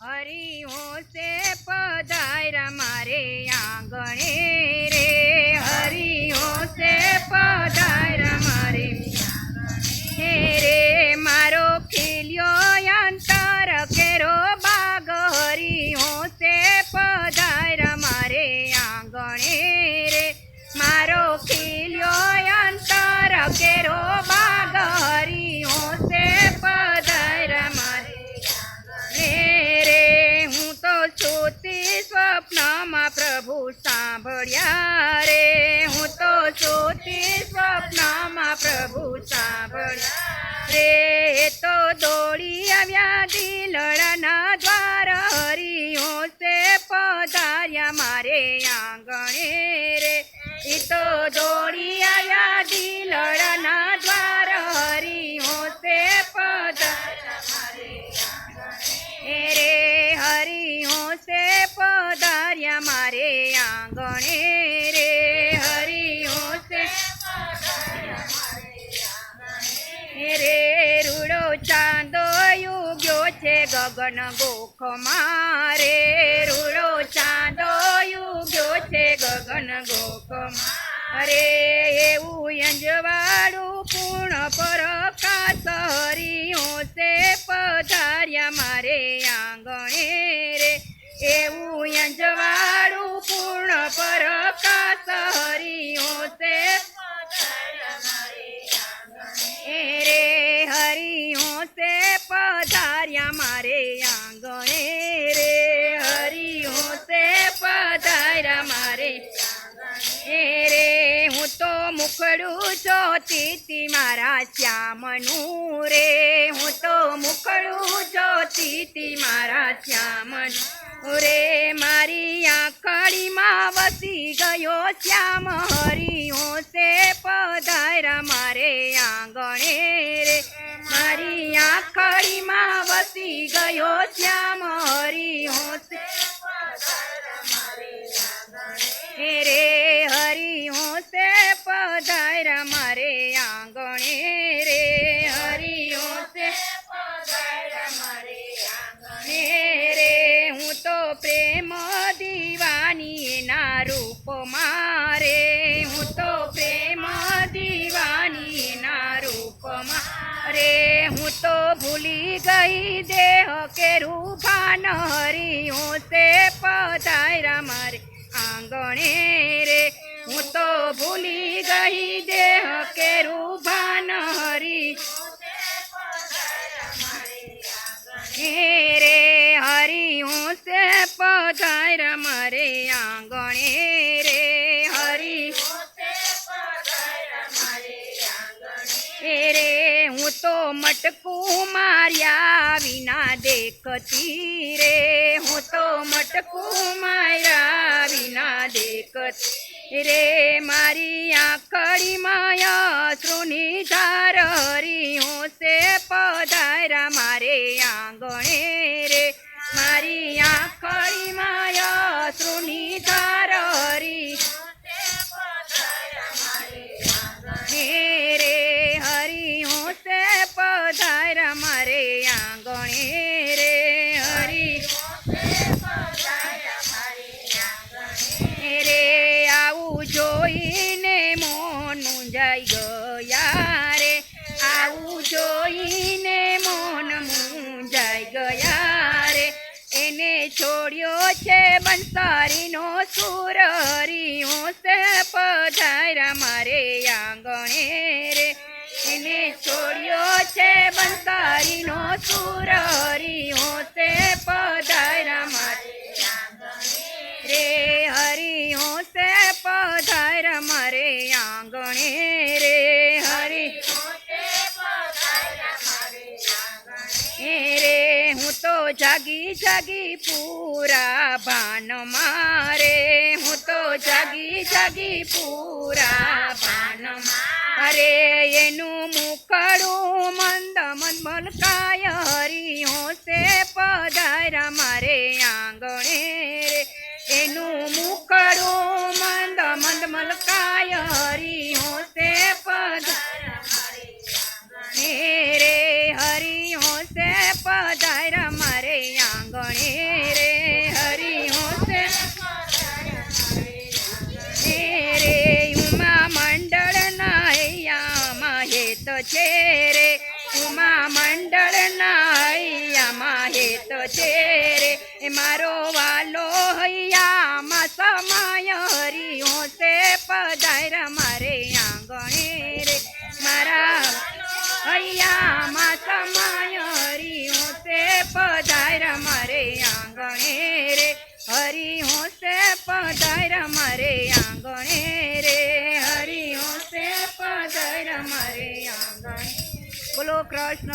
हरि हो से पधारा मारे आंगणे रे। हरि हो से पधारा मारे आंगणे रे। मारो खिल्यो अंतर केरो बाग। हरि हो से पधारा मारे आंगणे रे। मारो खिल्यो अंतर केरो बाग। हरि हो से पधारा मारे रे। हूँ तो सोती स्वप्न में प्रभु सांभळ्या रे। हूँ तो सोती स्वप्न में प्रभु सांभळ्या रे। तो दौड़ी आव्या दिलड़ाना द्वार। हरि हो से पधार्या मारे आंगणे रे। ई तो दौड़ी आव्या दिलड़ाना द्वार। हरि हो से पधार्या मारे रे। हरि हो से पधार्या मारे आंगणे रे। हरि हो से पधार्या मारे आंगणे रे। रूड़ो चांदो युग्यो छे गगन गोख मारे। रूड़ो चांदो युग्यो छे गगन गोख मारे। एवुं अंजवाड़ुं पूर्ण प्रकाश। हरि हो से पधार्या मारे आंगणे रे। एवुं अंजवाड़ुं पूर्ण प्रकाश। हरि हो से पधार्या मारे आंगणे रे। हरि हो से पधार्या मारे आंगणे रे। हरि हो से पधार्या मारे रे। हूँ तो मुखड़ू जोती मारा श्यामनू रे। हूँ तो मुखड़ू जोती मारा श्यामनू रे। मारी आंखड़ी में वसी गयो श्याम। हरि हो से पधार्या मारे आंगणे रे। मारी आंखड़ी में वसी गयो श्याम। हरि हो से पधार्या मारे आंगणे रे। हरि हो से पधार्या मारे आंगणे रे। हरि हो से पधार्या मारे आंगणे रे। हूँ तो प्रेम दीवानी एना रूप मारे। हूँ तो प्रेम दीवानी एना रूप मारे। हूँ तो भूली गई देह के रूपान। हरि हो से पधार्या मारे आंगणे रे। हूँ तो भूली गई देह के रूपान। हरि हो से पधार्या मारे आंगणे रे। हरि हो से पधार्या मारे आंगणे रे। हरि हो से पधार्या मारे आंगणे रे। हूँ तो मटकू मार्या विना देखती रे। हूँ तो मटकू मार्या विना देखती रे। मारी आंखड़ी माया अश्रुनी धार। हरि हो से पधार्या मारे आंगणे रे। मारी आंखड़ी माया अश्रुनी धार। हरि हो से पधार्या मारे आंगणे रे। हरि हो से पधार्या मारे आंगणे रे। हरि हो से पधार्या मारे आंगणे रे। आવું જોઈને મોન મૂંઝાઈ ગયા રે। આવું જોઈને મોન મૂંઝાઈ ગયા રે। એને છોડ્યો છે બંસારીનો સૂર। હરિ હો से પધાર્યા મારે આંગણે રે। એને છોડ્યો છે બંસારીનો સૂર। હરિ હો से પધાર્યા મારે આંગણે રે। હરિ हो से पधार्या मारे आंगणे रे। हरि हो से पधार्या मारे आंगणे रे। हूँ तो जागी जागी पूरा भान मारे। हूँ तो जागी जागी पूरा भान मारे। एनु मुखड़ू मंद मंद मलकाय। हरि हो से पधार्या मारे आंगणे रे। एनु मुखड़ू मंद मंद मलकाय। हरि हो से पधार्या मारे आंगणे रे। हरि हो से पधार्या मारे आंगणे છે રે ઉમા મંડળના હૈયામાં હેત છે રે એ મારો વાલો હૈયામાં સમાય હરી હોશે પધાર મારે આંગણે રે મારા હૈયામાં સમાય હરી હોશે પધાર મારે આંગણે રે હરી હોશે પધાર મારે આંગણે રે હરી હોશે પધાર મારે આંગણે. બોલો કૃષ્ણ.